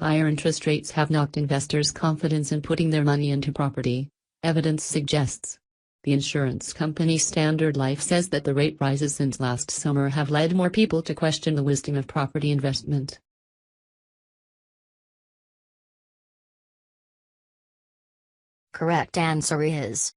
higher interest rates have knocked investors' confidence in putting their money into property, evidence suggests. The insurance company Standard Life says that the rate rises since last summer have led more people to question the wisdom of property investment. Correct answer is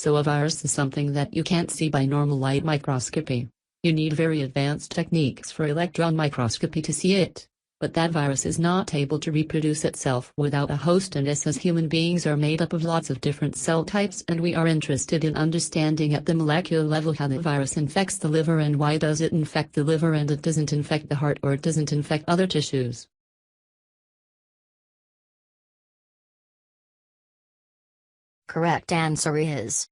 So a virus is something that you can't see by normal light microscopy. You need very advanced techniques for electron microscopy to see it. But that virus is not able to reproduce itself without a host, and us as human beings are made up of lots of different cell types, and we are interested in understanding at the molecular level how the virus infects the liver and why does it infect the liver and it doesn't infect the heart or it doesn't infect other tissues. correct answer is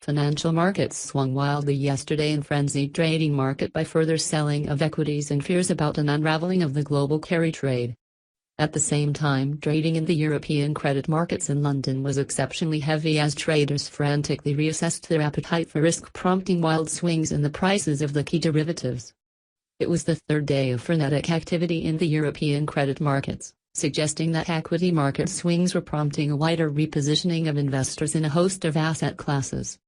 Financial markets swung wildly yesterday in frenzied trading market by further selling of equities and fears about an unraveling of the global carry trade. At the same time, trading in the European credit markets in London was exceptionally heavy as traders frantically reassessed their appetite for risk, prompting wild swings in the prices of the key derivatives. It was the third day of frenetic activity in the European credit markets, suggesting that equity market swings were prompting a wider repositioning of investors in a host of asset classes.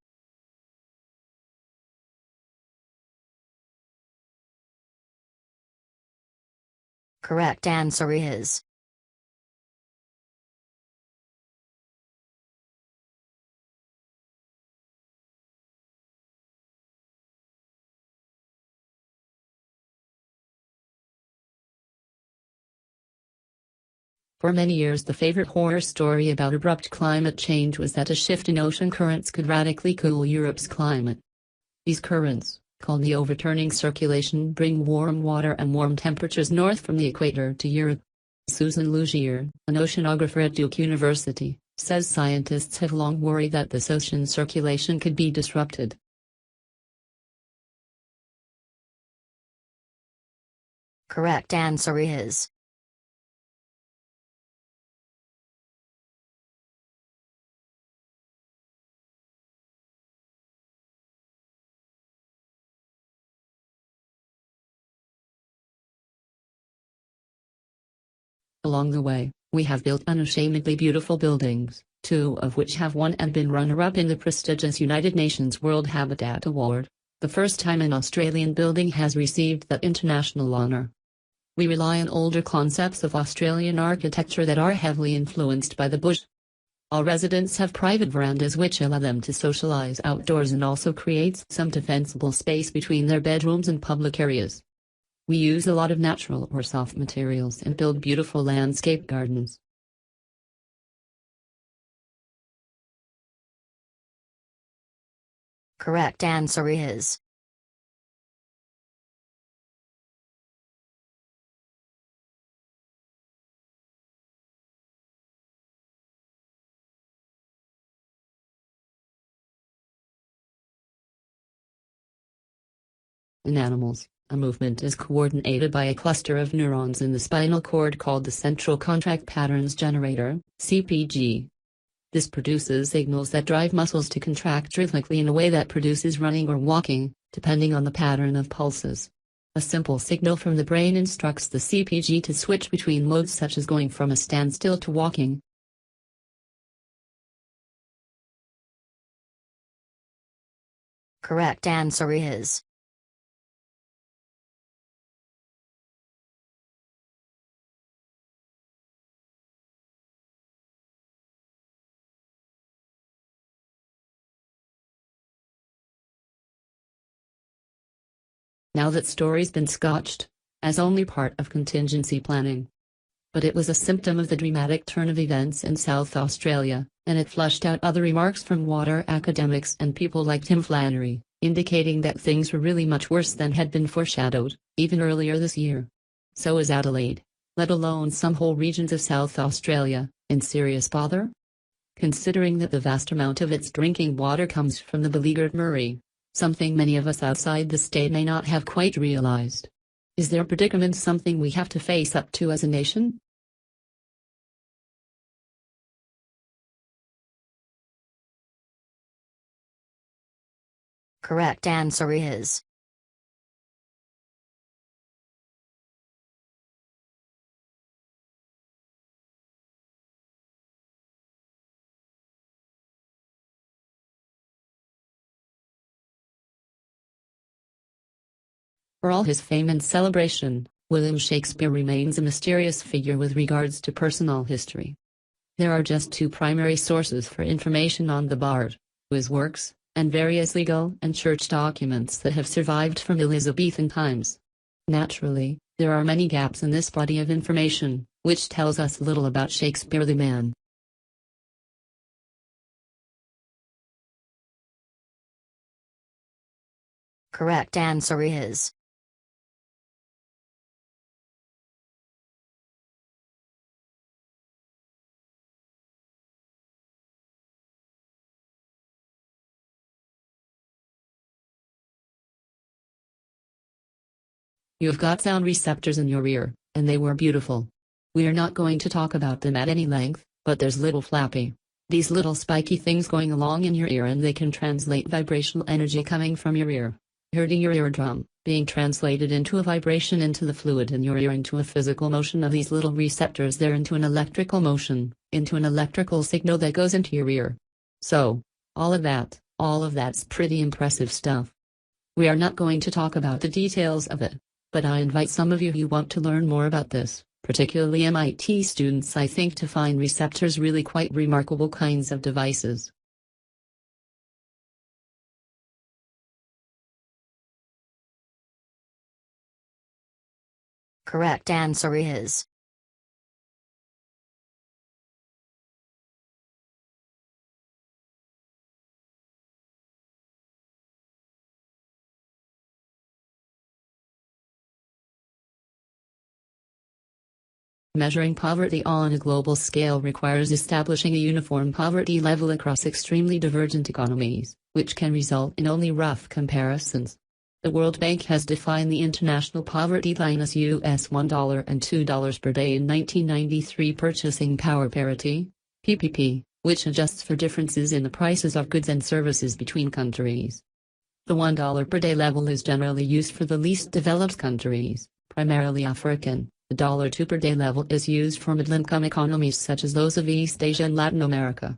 correct answer is For many years the favorite horror story about abrupt climate change was that a shift in ocean currents could radically cool Europe's climate. These currents, called the overturning circulation, bring warm water and warm temperatures north from the equator to Europe. Susan Lugier, an oceanographer at Duke University, says scientists have long worried that this ocean circulation could be disrupted. correct answer is Along the way, we have built unashamedly beautiful buildings, 2 of which have won and been runner-up in the prestigious United Nations World Habitat Award, the first time an Australian building has received that international honour. We rely on older concepts of Australian architecture that are heavily influenced by the bush. All residents have private verandas which allow them to socialise outdoors and also creates some defensible space between their bedrooms and public areas. We use a lot of natural or soft materials and build beautiful landscape gardens. correct answer is In animals, a movement is coordinated by a cluster of neurons in the spinal cord called the central contract patterns generator, CPG. This produces signals that drive muscles to contract rhythmically in a way that produces running or walking, depending on the pattern of pulses. A simple signal from the brain instructs the CPG to switch between modes such as going from a standstill to walking. correct answer is Now that story's been scotched, as only part of contingency planning. But it was a symptom of the dramatic turn of events in South Australia, and it flushed out other remarks from water academics and people like Tim Flannery, indicating that things were really much worse than had been foreshadowed, even earlier this year. So is Adelaide. let alone some whole regions of South Australia, in serious bother? Considering that the vast amount of its drinking water comes from the beleaguered Murray, something many of us outside the state may not have quite realized. Is their predicament something we have to face up to as a nation? Correct answer is For all his fame and celebration, William Shakespeare remains a mysterious figure with regards to personal history. There are just two primary sources for information on the bard: his works, and various legal and church documents that have survived from Elizabethan times. Naturally, there are many gaps in this body of information, which tells us little about Shakespeare the man. correct answer is You've got sound receptors in your ear, and they were beautiful. We're not going to talk about them at any length, but there's little flappy, these little spiky things going along in your ear, and they can translate vibrational energy coming from your ear, hurting your eardrum, being translated into a vibration into the fluid in your ear, into a physical motion of these little receptors there, into an electrical motion, into an electrical signal that goes into your ear. So, all of that's pretty impressive stuff. We are not going to talk about the details of it, but I invite some of you who want to learn more about this, particularly MIT students, I think, to find receptors really quite remarkable kinds of devices. correct answer is Measuring poverty on a global scale requires establishing a uniform poverty level across extremely divergent economies, which can result in only rough comparisons. The World Bank has defined the international poverty line as US $1 and $2 per day in 1993 purchasing power parity, PPP, which adjusts for differences in the prices of goods and services between countries. The $1 per day level is generally used for the least developed countries, primarily African. The $2 per day level is used for middle-income economies such as those of East Asia and Latin America.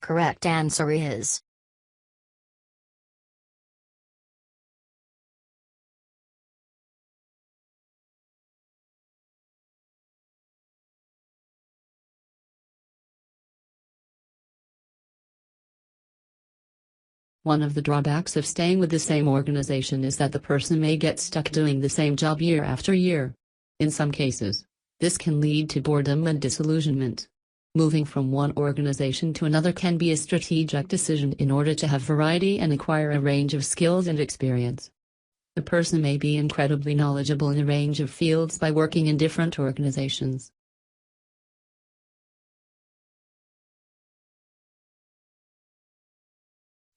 correct answer is One of the drawbacks of staying with the same organization is that the person may get stuck doing the same job year after year. In some cases, this can lead to boredom and disillusionment. Moving from one organization to another can be a strategic decision in order to have variety and acquire a range of skills and experience. The person may be incredibly knowledgeable in a range of fields by working in different organizations.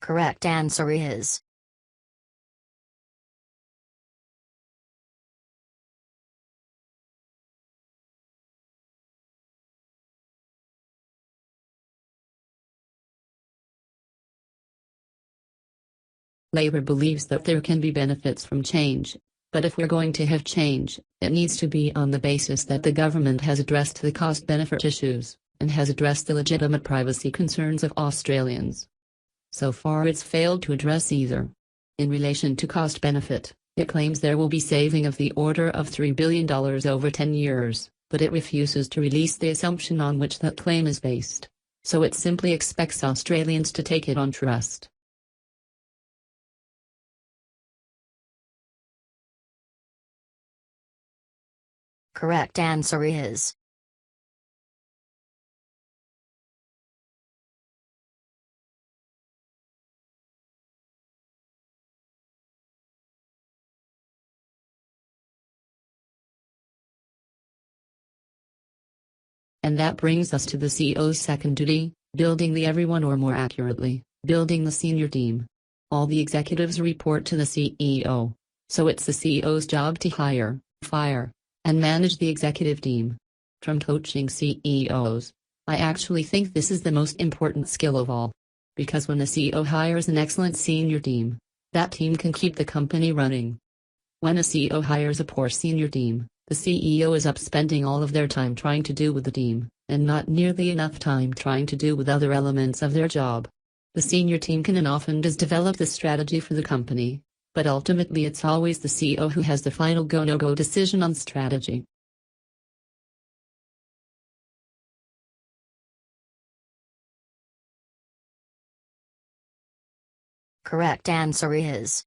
correct answer is Labor believes that there can be benefits from change, but if we're going to have change, it needs to be on the basis that the government has addressed the cost-benefit issues, and has addressed the legitimate privacy concerns of Australians. So far it's failed to address either. In relation to cost-benefit, it claims there will be saving of the order of $3 billion over 10 years, but it refuses to release the assumption on which that claim is based. So it simply expects Australians to take it on trust. correct answer is And that brings us to the CEO's second duty, building the everyone, or more accurately, building the senior team. All the executives report to the CEO, so it's the CEO's job to hire, fire, and manage the executive team. From coaching CEOs, I actually think this is the most important skill of all. Because when the CEO hires an excellent senior team, that team can keep the company running. When a CEO hires a poor senior team, the CEO is up spending all of their time trying to do with the team, and not nearly enough time trying to do with other elements of their job. The senior team can and often does develop the strategy for the company, but ultimately it's always the CEO who has the final go-no-go decision on strategy. Correct answer is.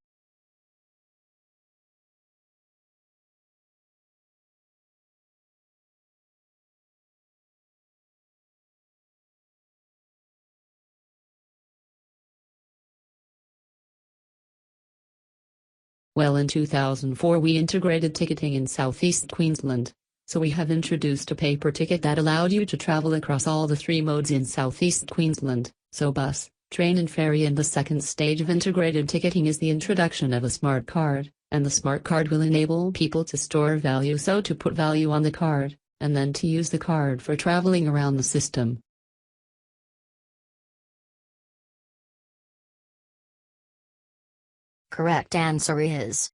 Well, in 2004 we integrated ticketing in southeast Queensland, so we have introduced a paper ticket that allowed you to travel across all the 3 modes in southeast Queensland, so bus, train and ferry. And the second stage of integrated ticketing is the introduction of a smart card, and the smart card will enable people to store value, so to put value on the card, and then to use the card for traveling around the system. Correct answer is.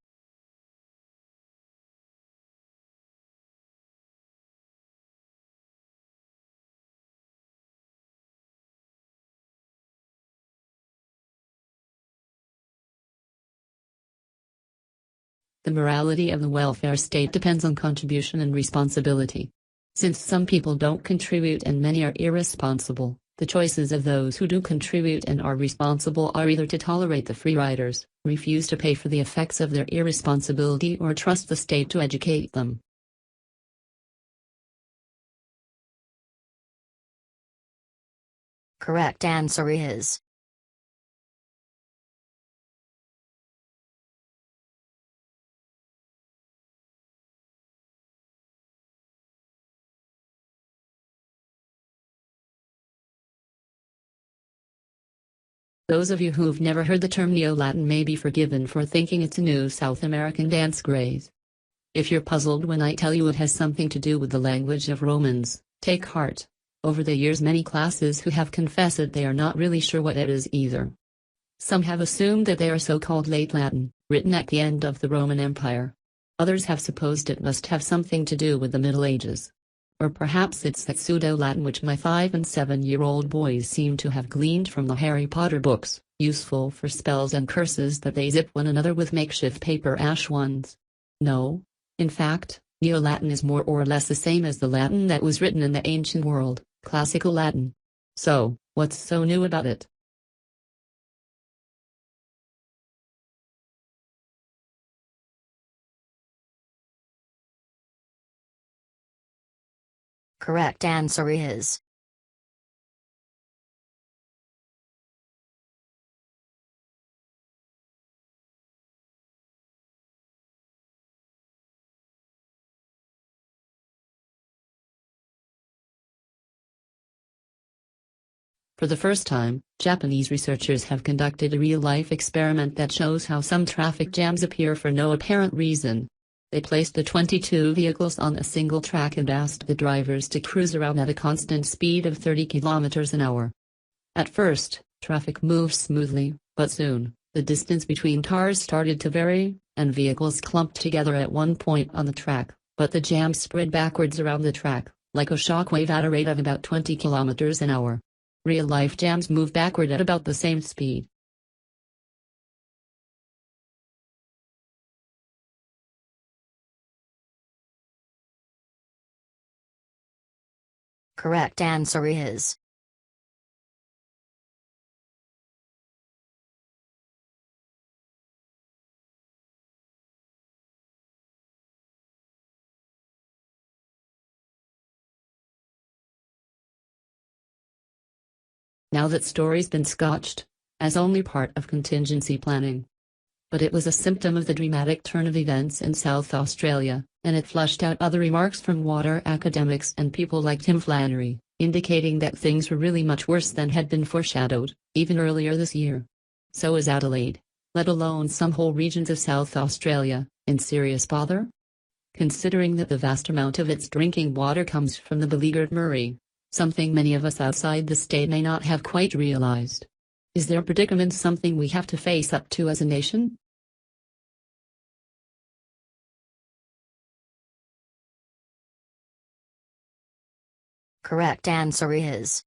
The morality of the welfare state depends on contribution and responsibility. Since some people don't contribute and many are irresponsible, the choices of those who do contribute and are responsible are either to tolerate the free riders, refuse to pay for the effects of their irresponsibility, or trust the state to educate them. Correct answer is. Those of you who've never heard the term Neo-Latin may be forgiven for thinking it's a new South American dance craze. If you're puzzled when I tell you it has something to do with the language of Romans, take heart. Over the years many classes who have confessed that they are not really sure what it is either. Some have assumed that they are so-called Late Latin, written at the end of the Roman Empire. Others have supposed it must have something to do with the Middle Ages. Or perhaps it's that pseudo-Latin which my 5- and 7-year-old boys seem to have gleaned from the Harry Potter books, useful for spells and curses that they zip one another with makeshift paper ash wands. No. In fact, Neo-Latin is more or less the same as the Latin that was written in the ancient world, Classical Latin. So, what's so new about it? Correct answer is. For the first time, Japanese researchers have conducted a real-life experiment that shows how some traffic jams appear for no apparent reason. They placed the 22 vehicles on a single track and asked the drivers to cruise around at a constant speed of 30 kilometers an hour. At first, traffic moved smoothly, but soon, the distance between cars started to vary, and vehicles clumped together at one point on the track, but the jam spread backwards around the track, like a shockwave at a rate of about 20 kilometers an hour. Real-life jams move backward at about the same speed. Correct answer is. Now that story's been scotched, as only part of contingency planning. But it was a symptom of the dramatic turn of events in South Australia, and it flushed out other remarks from water academics and people like Tim Flannery, indicating that things were really much worse than had been foreshadowed, even earlier this year. So is Adelaide, let alone some whole regions of South Australia, in serious bother? Considering that the vast amount of its drinking water comes from the beleaguered Murray, something many of us outside the state may not have quite realized. Is their predicament something we have to face up to as a nation? Correct answer is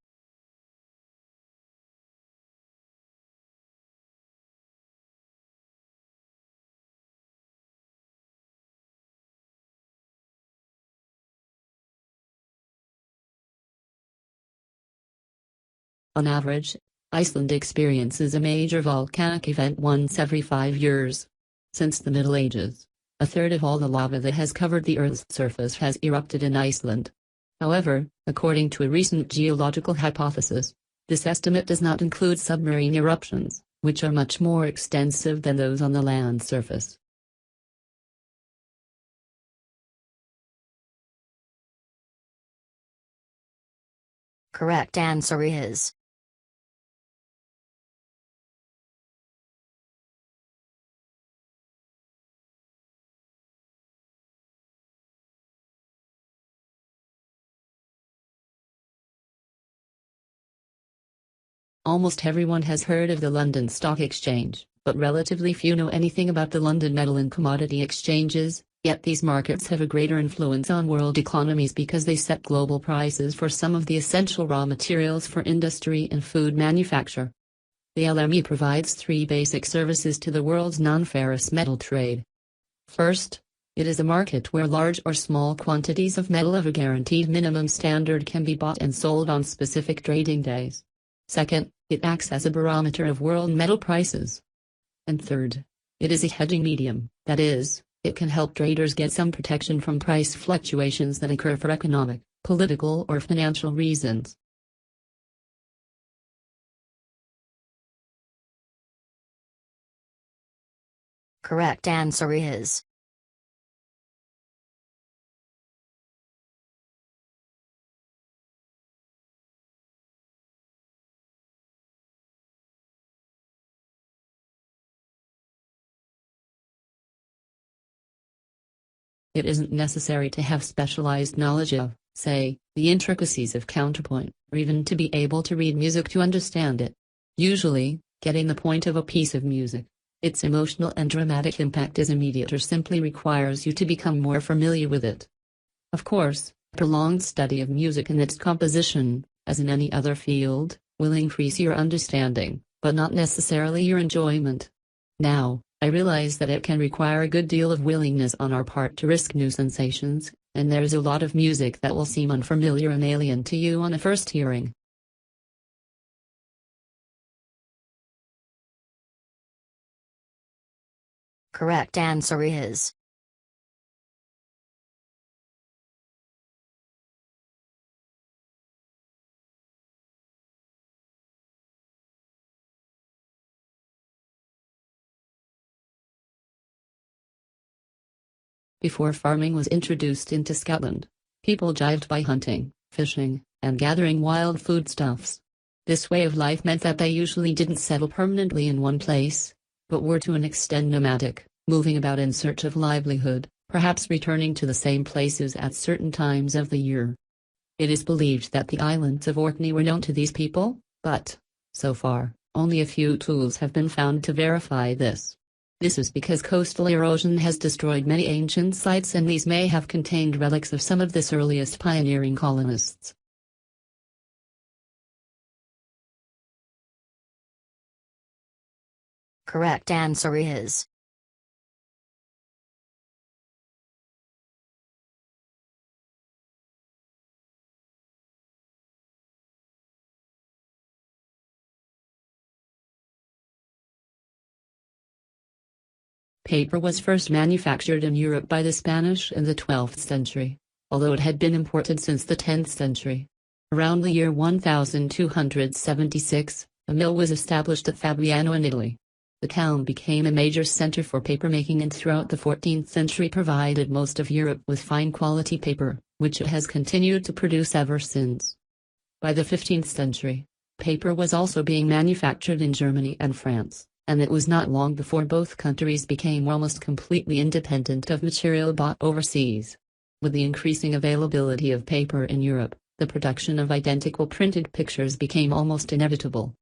On average, Iceland experiences a major volcanic event once every 5 years. Since the Middle Ages, a third of all the lava that has covered the Earth's surface has erupted in Iceland. However, according to a recent geological hypothesis, this estimate does not include submarine eruptions, which are much more extensive than those on the land surface. correct answer is Almost everyone has heard of the London Stock Exchange, but relatively few know anything about the London Metal and Commodity Exchanges, yet these markets have a greater influence on world economies because they set global prices for some of the essential raw materials for industry and food manufacture. The LME provides 3 basic services to the world's non-ferrous metal trade. First, it is a market where large or small quantities of metal of a guaranteed minimum standard can be bought and sold on specific trading days. Second, it acts as a barometer of world metal prices. And third, it is a hedging medium, that is, it can help traders get some protection from price fluctuations that occur for economic, political or financial reasons. correct answer is It isn't necessary to have specialized knowledge of, say, the intricacies of counterpoint, or even to be able to read music to understand it. Usually, getting the point of a piece of music, its emotional and dramatic impact is immediate or simply requires you to become more familiar with it. Of course, prolonged study of music and its composition, as in any other field, will increase your understanding, but not necessarily your enjoyment. Now, I realize that it can require a good deal of willingness on our part to risk new sensations, and there's a lot of music that will seem unfamiliar and alien to you on a first hearing. correct answer is Before farming was introduced into Scotland, people jived by hunting, fishing, and gathering wild foodstuffs. This way of life meant that they usually didn't settle permanently in one place, but were to an extent nomadic, moving about in search of livelihood, perhaps returning to the same places at certain times of the year. It is believed that the islands of Orkney were known to these people, but, so far, only a few tools have been found to verify this. This is because coastal erosion has destroyed many ancient sites, and these may have contained relics of some of this earliest pioneering colonists. correct answer is Paper was first manufactured in Europe by the Spanish in the 12th century, although it had been imported since the 10th century. Around the year 1276, a mill was established at Fabriano in Italy. The town became a major center for papermaking and throughout the 14th century provided most of Europe with fine quality paper, which it has continued to produce ever since. By the 15th century, paper was also being manufactured in Germany and France, and it was not long before both countries became almost completely independent of material bought overseas. With the increasing availability of paper in Europe, the production of identical printed pictures became almost inevitable.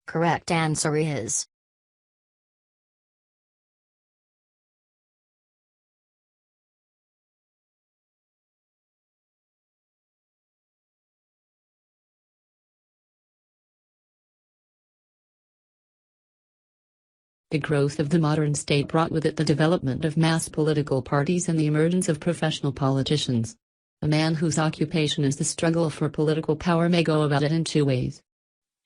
Correct answer is The growth of the modern state brought with it the development of mass political parties and the emergence of professional politicians. A man whose occupation is the struggle for political power may go about it in two ways.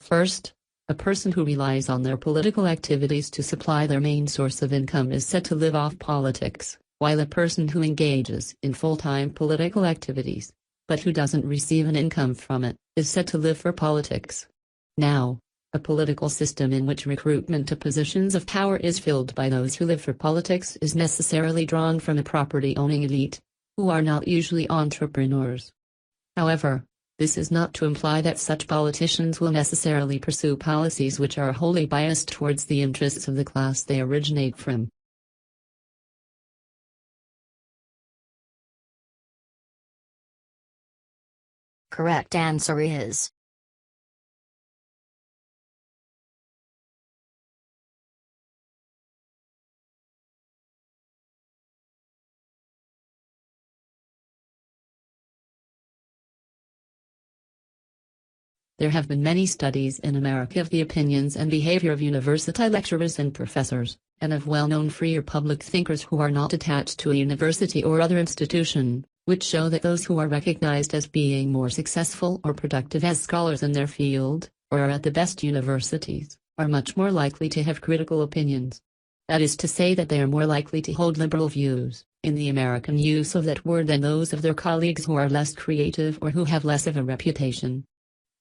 First, a person who relies on their political activities to supply their main source of income is said to live off politics, while a person who engages in full-time political activities, but who doesn't receive an income from it, is said to live for politics. Now, a political system in which recruitment to positions of power is filled by those who live for politics is necessarily drawn from a property-owning elite, who are not usually entrepreneurs. However, this is not to imply that such politicians will necessarily pursue policies which are wholly biased towards the interests of the class they originate from. correct answer is There have been many studies in America of the opinions and behavior of university lecturers and professors, and of well-known free or public thinkers who are not attached to a university or other institution, which show that those who are recognized as being more successful or productive as scholars in their field, or are at the best universities, are much more likely to have critical opinions. That is to say that they are more likely to hold liberal views, in the American use of that word, than those of their colleagues who are less creative or who have less of a reputation.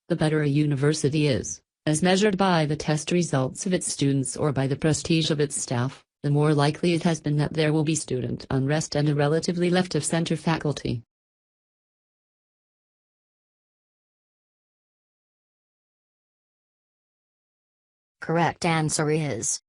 The better a university is, as measured by the test results of its students or by the prestige of its staff, the more likely it has been that there will be student unrest and a relatively left-of-center faculty. correct answer is